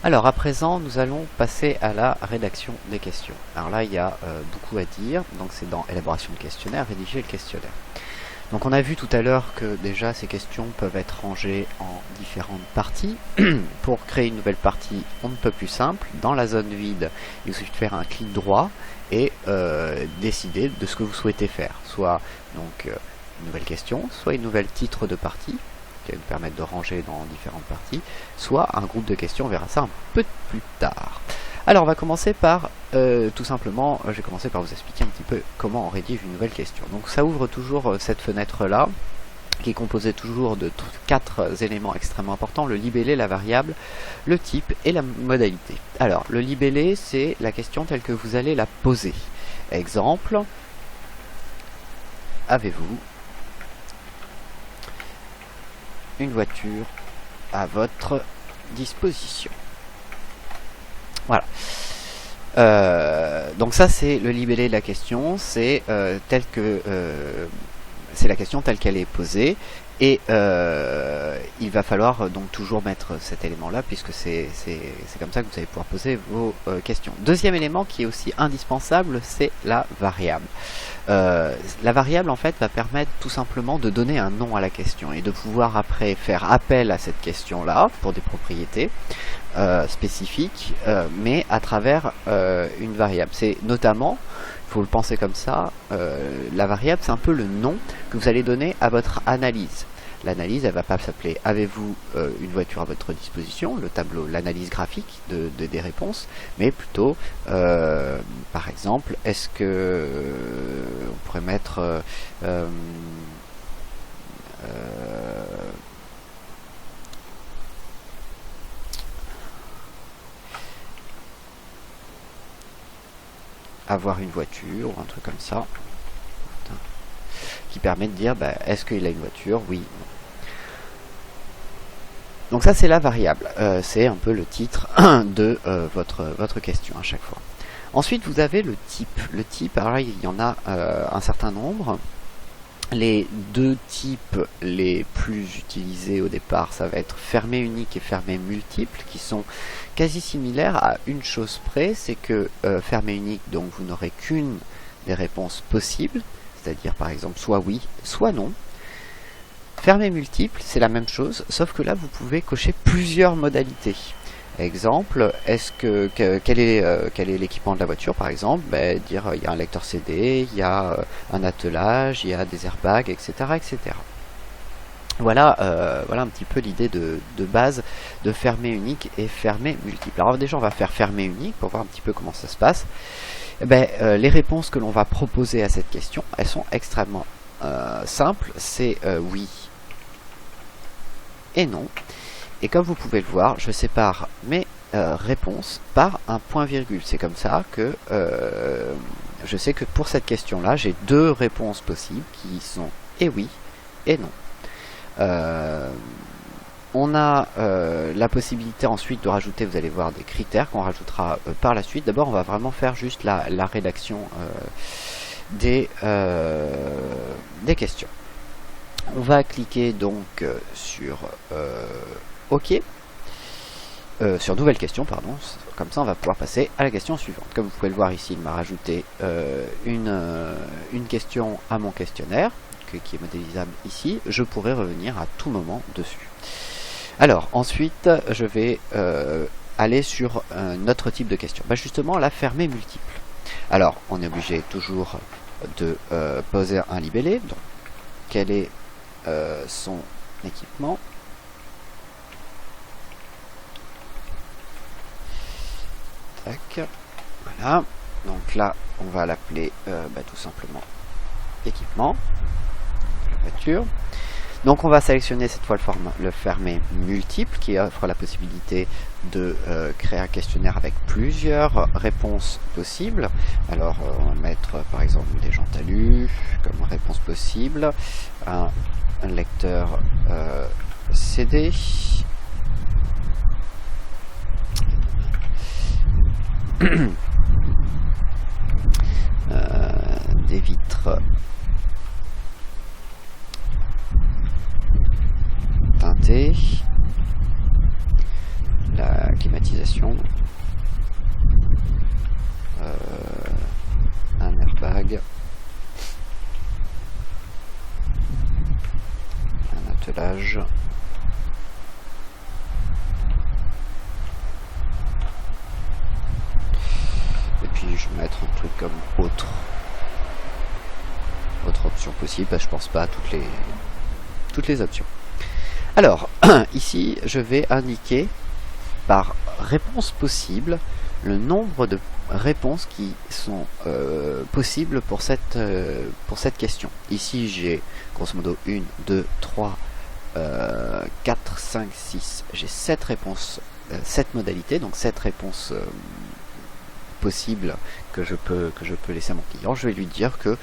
Alors à présent, nous allons passer à la rédaction des questions. Alors là, il y a beaucoup à dire, donc c'est dans élaboration de questionnaire, rédiger le questionnaire. Donc on a vu tout à l'heure que déjà ces questions peuvent être rangées en différentes parties. Pour créer une nouvelle partie, on ne peut plus simple. Dans la zone vide, il suffit de faire un clic droit et décider de ce que vous souhaitez faire. Soit donc une nouvelle question, soit une nouvelle titre de partie, qui va nous permettre de ranger dans différentes parties, soit un groupe de questions, on verra ça un peu plus tard. Alors on va commencer par, tout simplement, je vais commencer par vous expliquer un petit peu comment on rédige une nouvelle question. Donc ça ouvre toujours cette fenêtre-là, qui est composée toujours de 4 éléments extrêmement importants, le libellé, la variable, le type et la modalité. Alors le libellé, c'est la question telle que vous allez la poser. Exemple, avez-vous une voiture à votre disposition? Voilà. Donc ça c'est le libellé de la question, c'est c'est la question telle qu'elle est posée et il va falloir donc toujours mettre cet élément là puisque c'est comme ça que vous allez pouvoir poser vos questions. Deuxième élément qui est aussi indispensable, c'est la variable. La variable en fait va permettre tout simplement de donner un nom à la question et de pouvoir après faire appel à cette question là pour des propriétés spécifiques mais à travers une variable. C'est notamment, il faut le penser comme ça, la variable c'est un peu le nom que vous allez donner à votre analyse. L'analyse, elle va pas s'appeler avez-vous une voiture à votre disposition, le tableau, l'analyse graphique des réponses, mais plutôt, par exemple, est-ce que on pourrait mettre avoir une voiture ou un truc comme ça, qui permet de dire bah, est-ce qu'il a une voiture, oui, non. Donc ça c'est la variable, c'est un peu le titre de votre question à chaque fois. Ensuite vous avez le type. Le type, alors là il y en a un certain nombre. Les deux types les plus utilisés au départ, ça va être fermé unique et fermé multiple, qui sont quasi similaires à une chose près, c'est que fermé unique, donc vous n'aurez qu'une des réponses possibles, c'est-à-dire par exemple soit oui, soit non. Fermé multiple, c'est la même chose, sauf que là vous pouvez cocher plusieurs modalités. Exemple, quel est l'équipement de la voiture par exemple, dire il y a un lecteur CD, il y a un attelage, il y a des airbags, etc. etc. Voilà, voilà un petit peu l'idée de base de fermé unique et fermé multiple. Alors déjà on va faire fermé unique pour voir un petit peu comment ça se passe. Les réponses que l'on va proposer à cette question, elles sont extrêmement simples, c'est oui et non. Et comme vous pouvez le voir, je sépare mes réponses par un point virgule. C'est comme ça que je sais que pour cette question-là, j'ai deux réponses possibles qui sont et oui et non. On a la possibilité ensuite de rajouter, vous allez voir, des critères qu'on rajoutera par la suite. D'abord, on va vraiment faire juste la rédaction des questions. On va cliquer donc sur OK, sur nouvelle question, pardon. Comme ça, on va pouvoir passer à la question suivante. Comme vous pouvez le voir ici, il m'a rajouté une question à mon questionnaire, qui est modélisable ici. Je pourrais revenir à tout moment dessus. Alors, ensuite, je vais aller sur un autre type de question. Justement, la fermée multiple. Alors, on est obligé toujours de poser un libellé. Donc, quel est son équipement? Tac. Voilà. Donc là, on va l'appeler tout simplement équipement, la voiture. Donc on va sélectionner cette fois le fermé multiple qui offre la possibilité de créer un questionnaire avec plusieurs réponses possibles. Alors on va mettre par exemple des gens talus comme réponse possible, un lecteur CD, des vitres teintées, la climatisation truc comme autre option possible, parce que je pense pas à toutes les options. Alors, ici, je vais indiquer par réponse possible le nombre de réponses qui sont possibles pour cette question. Ici, j'ai grosso modo 1, 2, 3, 4, 5, 6. J'ai 7 réponses, 7 modalités, donc 7 réponses possibles que je peux laisser à mon client. Je vais lui dire que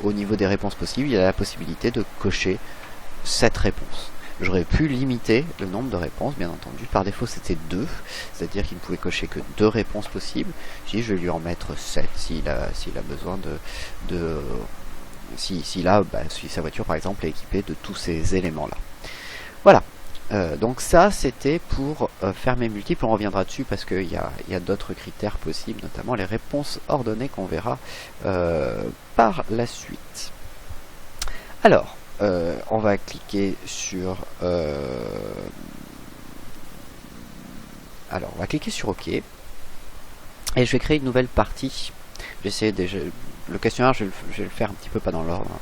au niveau des réponses possibles, il y a la possibilité de cocher 7 réponses. J'aurais pu limiter le nombre de réponses, bien entendu. Par défaut, c'était 2, c'est-à-dire qu'il ne pouvait cocher que 2 réponses possibles. Si je vais lui en mettre 7, s'il a besoin si sa voiture, par exemple, est équipée de tous ces éléments-là. Voilà. Donc ça, c'était pour faire mes multiples. On reviendra dessus parce qu'il y a d'autres critères possibles, notamment les réponses ordonnées qu'on verra par la suite. Alors, on va cliquer sur OK et je vais créer une nouvelle partie. J'essaie déjà le questionnaire, je vais le faire un petit peu pas dans l'ordre.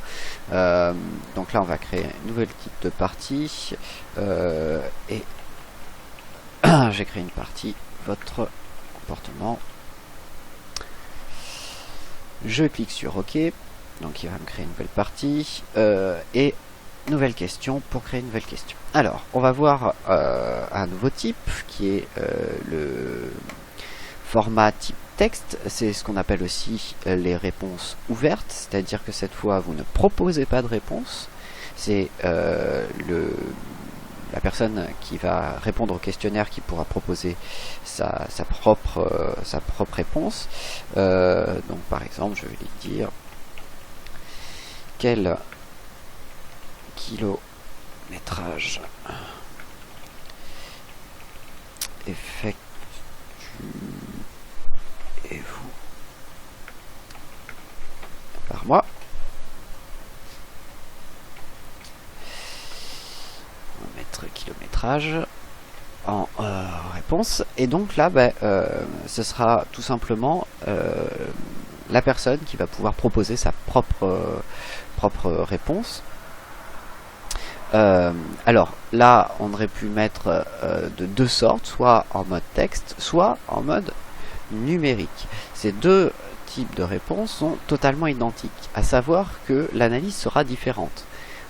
Donc là, on va créer une nouvelle type de partie et j'ai créé une partie votre comportement. Je clique sur OK. Donc il va me créer une nouvelle partie et nouvelle question pour créer une nouvelle question. Alors, on va voir un nouveau type qui est le format type texte. C'est ce qu'on appelle aussi les réponses ouvertes, c'est-à-dire que cette fois vous ne proposez pas de réponse. C'est la personne qui va répondre au questionnaire qui pourra proposer sa propre réponse. Donc par exemple, je vais lui dire quel kilométrage effectuez-vous par mois? On va mettre kilométrage en réponse. Et donc là, ce sera tout simplement la personne qui va pouvoir proposer sa propre réponse. Alors là, on aurait pu mettre de deux sortes, soit en mode texte, soit en mode numérique. Ces deux types de réponses sont totalement identiques, à savoir que l'analyse sera différente.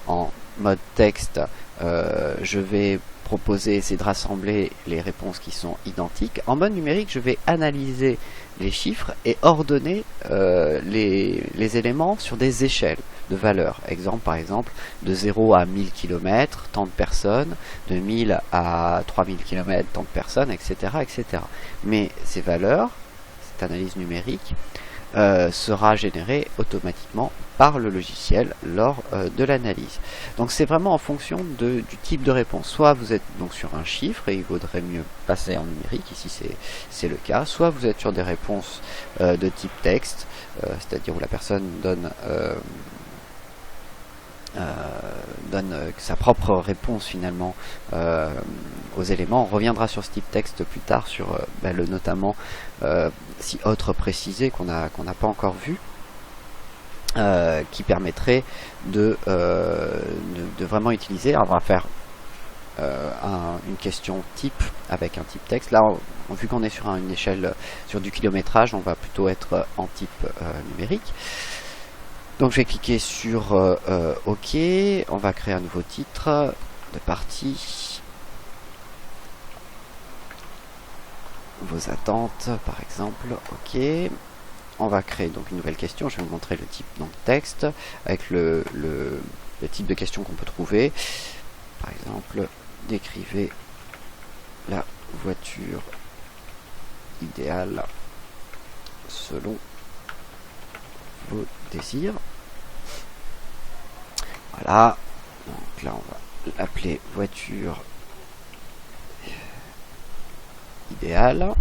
En mode texte, je vais proposer, essayer de rassembler les réponses qui sont identiques. En mode numérique, je vais analyser les chiffres et ordonner les éléments sur des échelles de valeurs. Exemple, par exemple, de 0 à 1000 km, tant de personnes, de 1000 à 3000 km, tant de personnes, etc., etc. Mais ces valeurs, cette analyse numérique, sera générée automatiquement par le logiciel lors de l'analyse. Donc c'est vraiment en fonction du type de réponse. Soit vous êtes donc sur un chiffre et il vaudrait mieux passer en numérique, ici c'est le cas, soit vous êtes sur des réponses de type texte, c'est-à-dire où la personne donne sa propre réponse finalement aux éléments. On reviendra sur ce type texte plus tard, sur notamment si autre précisé qu'on n'a pas encore vu, qui permettrait de vraiment utiliser. Alors, on va faire une question type avec un type texte. Là, vu qu'on est sur une échelle sur du kilométrage, on va plutôt être en type numérique. Donc je vais cliquer sur OK, on va créer un nouveau titre de partie, vos attentes par exemple. OK, on va créer donc une nouvelle question. Je vais vous montrer le type donc texte avec le type de question qu'on peut trouver. Par exemple, décrivez la voiture idéale selon vos désirs. Voilà, donc là on va l'appeler voiture idéale.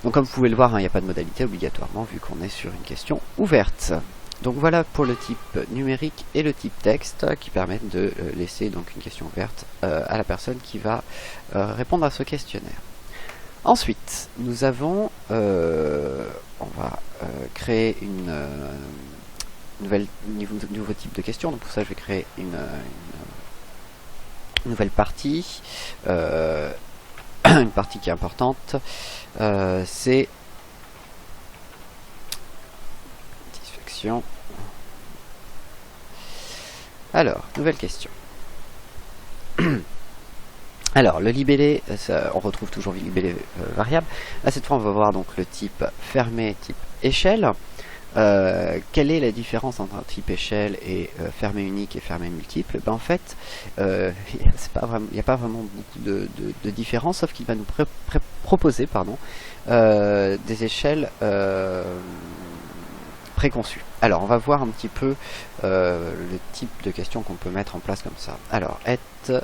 Donc comme vous pouvez le voir, il n'y a pas de modalité obligatoirement vu qu'on est sur une question ouverte. Donc voilà pour le type numérique et le type texte qui permettent de laisser donc une question ouverte à la personne qui va répondre à ce questionnaire. Ensuite, nous avons, on va créer une nouveau type de question. Donc pour ça, je vais créer une nouvelle partie, une partie qui est importante. C'est satisfaction. Alors, nouvelle question. Alors, le libellé, on retrouve toujours le libellé variable. Là, cette fois, on va voir donc le type fermé, type échelle. Quelle est la différence entre un type échelle et fermé unique et fermé multiple? En fait, il n'y a pas vraiment beaucoup de différence, sauf qu'il va nous proposer des échelles préconçues. Alors, on va voir un petit peu le type de questions qu'on peut mettre en place comme ça. Alors, êtes-vous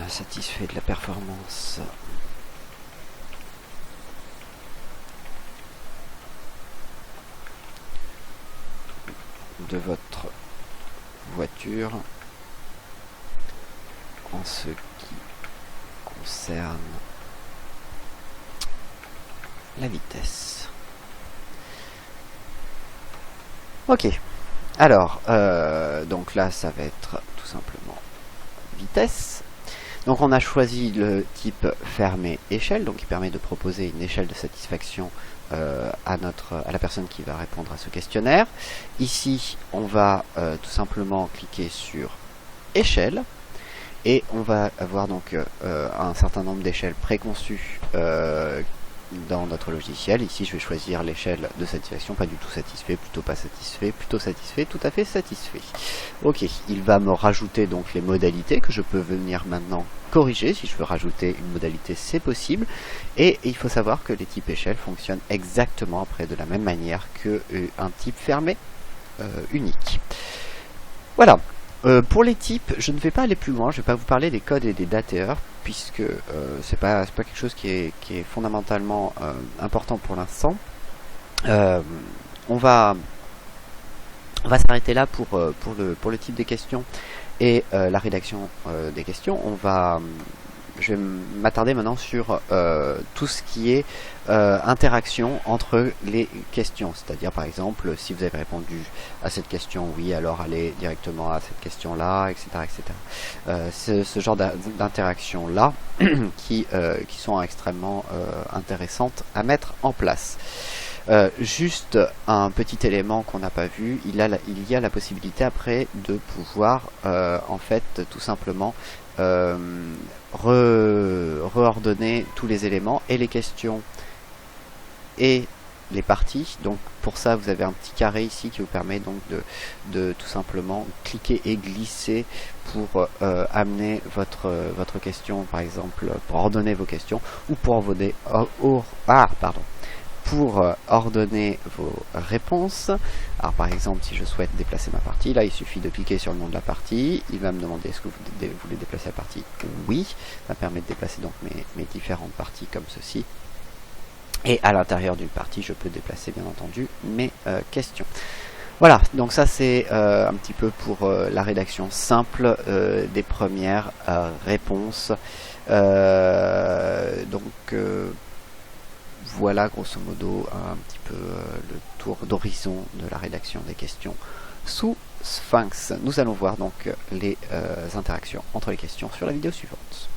satisfait de la performance de votre voiture en ce qui concerne la vitesse? Ok, alors donc là ça va être tout simplement vitesse. Donc on a choisi le type fermé échelle, donc qui permet de proposer une échelle de satisfaction à la personne qui va répondre à ce questionnaire. Ici on va tout simplement cliquer sur échelle et on va avoir donc un certain nombre d'échelles préconçues dans notre logiciel. Ici je vais choisir l'échelle de satisfaction, pas du tout satisfait, plutôt pas satisfait, plutôt satisfait, tout à fait satisfait. Ok, il va me rajouter donc les modalités que je peux venir maintenant corriger. Si je veux rajouter une modalité, c'est possible. Et il faut savoir que les types échelles fonctionnent exactement après de la même manière qu'un type fermé unique. Voilà. Pour les types, je ne vais pas aller plus loin, je ne vais pas vous parler des codes et des datés, puisque c'est pas quelque chose qui est fondamentalement important pour l'instant. On va s'arrêter là pour le type des questions et la rédaction des questions. Je vais m'attarder maintenant sur tout ce qui est interaction entre les questions. C'est-à-dire, par exemple, si vous avez répondu à cette question oui, alors allez directement à cette question-là, etc. etc. C'est ce genre d'interaction-là qui sont extrêmement intéressantes à mettre en place. Juste un petit élément qu'on n'a pas vu, il y a la possibilité après de pouvoir en fait tout simplement reordonner tous les éléments et les questions et les parties. Donc pour ça vous avez un petit carré ici qui vous permet donc de tout simplement cliquer et glisser pour amener votre question, par exemple pour ordonner vos questions ou pour ordonner vos réponses. Alors par exemple, si je souhaite déplacer ma partie, là il suffit de cliquer sur le nom de la partie, il va me demander est-ce que vous voulez déplacer la partie? Oui, ça permet de déplacer donc mes différentes parties comme ceci. Et à l'intérieur d'une partie, je peux déplacer bien entendu mes questions. Voilà, donc ça c'est un petit peu pour la rédaction simple des premières réponses. Voilà grosso modo un petit peu le tour d'horizon de la rédaction des questions sous Sphinx. Nous allons voir donc les interactions entre les questions sur la vidéo suivante.